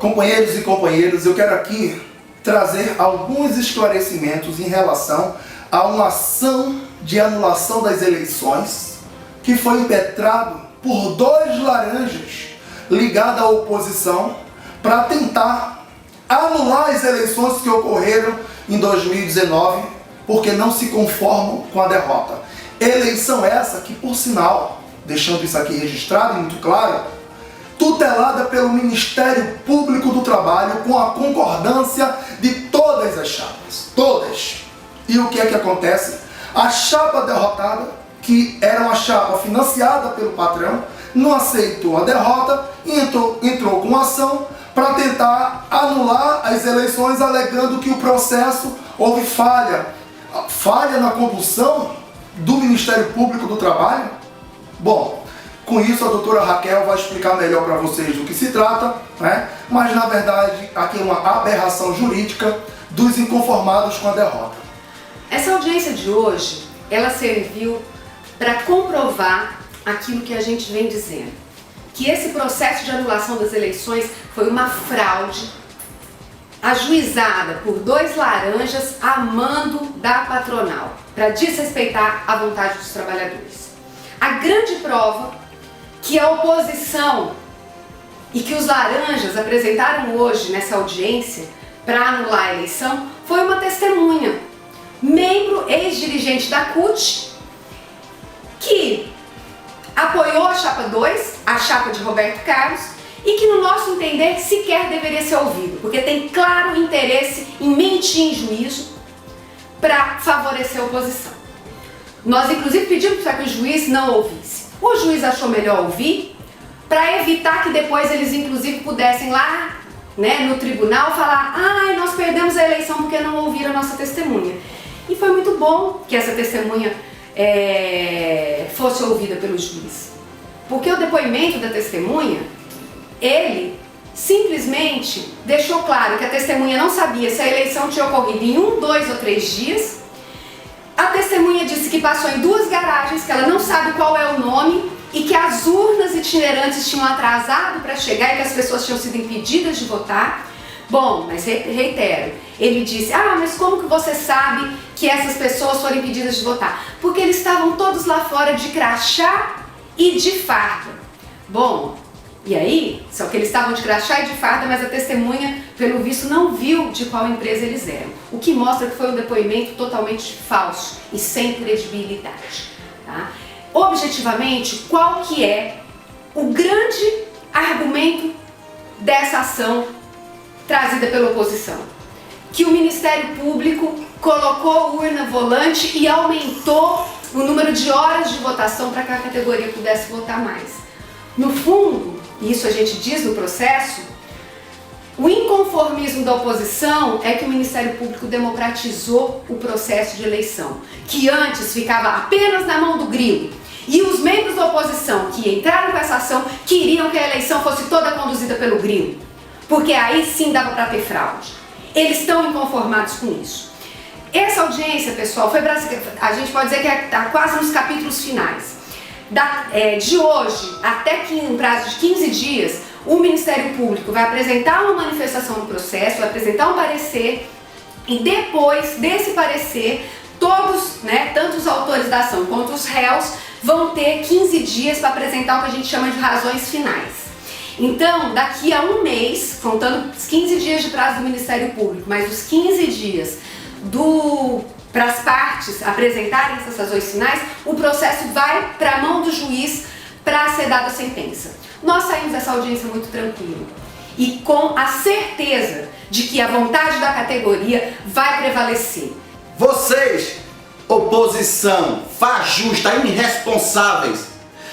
Companheiros e companheiras, eu quero aqui trazer alguns esclarecimentos em relação a uma ação de anulação das eleições que foi impetrado por dois laranjas ligados à oposição para tentar anular as eleições que ocorreram em 2019 porque não se conformam com a derrota. Eleição essa que, por sinal, deixando isso aqui registrado e muito claro, tutelada pelo Ministério Público do Trabalho com a concordância de todas as chapas. Todas. E o que é que acontece? A chapa derrotada, que era uma chapa financiada pelo patrão, não aceitou a derrota e entrou com ação para tentar anular as eleições, alegando que o processo houve falha. Falha na condução do Ministério Público do Trabalho? Bom, com isso a doutora Raquel vai explicar melhor para vocês do que se trata, né? Mas na verdade aqui é uma aberração jurídica dos inconformados com a derrota. Essa audiência de hoje, ela serviu para comprovar aquilo que a gente vem dizendo, que esse processo de anulação das eleições foi uma fraude ajuizada por dois laranjas a mando da patronal, para desrespeitar a vontade dos trabalhadores. A grande prova que a oposição e que os laranjas apresentaram hoje nessa audiência para anular a eleição foi uma testemunha, membro ex-dirigente da CUT, que apoiou a chapa 2, a chapa de Roberto Carlos, e que no nosso entender sequer deveria ser ouvido, porque tem claro interesse em mentir em juízo para favorecer a oposição. Nós inclusive pedimos para que o juiz não ouvisse. O juiz achou melhor ouvir, para evitar que depois eles inclusive pudessem lá, né, no tribunal falar: ai, nós perdemos a eleição porque não ouviram a nossa testemunha. E foi muito bom que essa testemunha fosse ouvida pelo juiz, porque o depoimento da testemunha, ele simplesmente deixou claro que a testemunha não sabia se a eleição tinha ocorrido em 1, 2 ou 3 dias. A testemunha disse que passou em 2 garagens, que ela não sabe qual é o nome e que as urnas itinerantes tinham atrasado para chegar e que as pessoas tinham sido impedidas de votar. Bom, mas reitero, ele disse: ah, mas como que você sabe que essas pessoas foram impedidas de votar? Porque eles estavam todos lá fora de crachá e de farda. Bom, e aí, só que eles estavam de crachá e de farda, mas a testemunha, pelo visto, não viu de qual empresa eles eram. O que mostra que foi um depoimento totalmente falso e sem credibilidade. Tá? Objetivamente, qual que é o grande argumento dessa ação trazida pela oposição? Que o Ministério Público colocou urna volante e aumentou o número de horas de votação para que a categoria pudesse votar mais. No fundo, isso a gente diz no processo, o inconformismo da oposição é que o Ministério Público democratizou o processo de eleição, que antes ficava apenas na mão do grilo. E os membros da oposição que entraram com essa ação queriam que a eleição fosse toda conduzida pelo grilo, porque aí sim dava para ter fraude. Eles estão inconformados com isso. Essa audiência, pessoal, a gente pode dizer que está quase nos capítulos finais. De hoje até um prazo de 15 dias, o Ministério Público vai apresentar uma manifestação do processo, vai apresentar um parecer, e depois desse parecer, todos, né, tanto os autores da ação quanto os réus, vão ter 15 dias para apresentar o que a gente chama de razões finais. Então, daqui a um mês, contando os 15 dias de prazo do Ministério Público, mais os 15 dias para as partes apresentarem essas razões finais, o processo vai para a mão do juiz para ser dada a sentença. Nós saímos dessa audiência muito tranquilo e com a certeza de que a vontade da categoria vai prevalecer. Vocês, oposição, fajusta, irresponsáveis,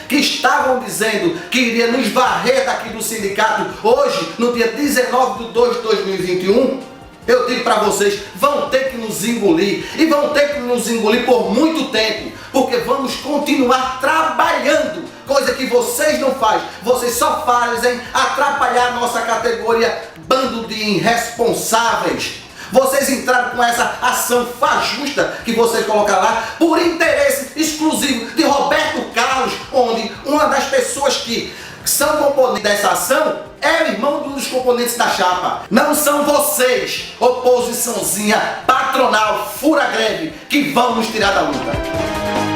que estavam dizendo que iria nos varrer daqui do sindicato hoje, no dia 19 de 2 de 2021, eu digo para vocês, vão ter que nos engolir, e vão ter que nos engolir por muito tempo, porque vamos continuar trabalhando, coisa que vocês não fazem. Vocês só fazem atrapalhar a nossa categoria, bando de irresponsáveis. Vocês entraram com essa ação fajusta que vocês colocaram lá por interesse exclusivo de Roberto Carlos, onde uma das pessoas que que são componentes dessa ação é o irmão dos componentes da chapa. Não são vocês, oposiçãozinha patronal, fura greve, que vão nos tirar da luta.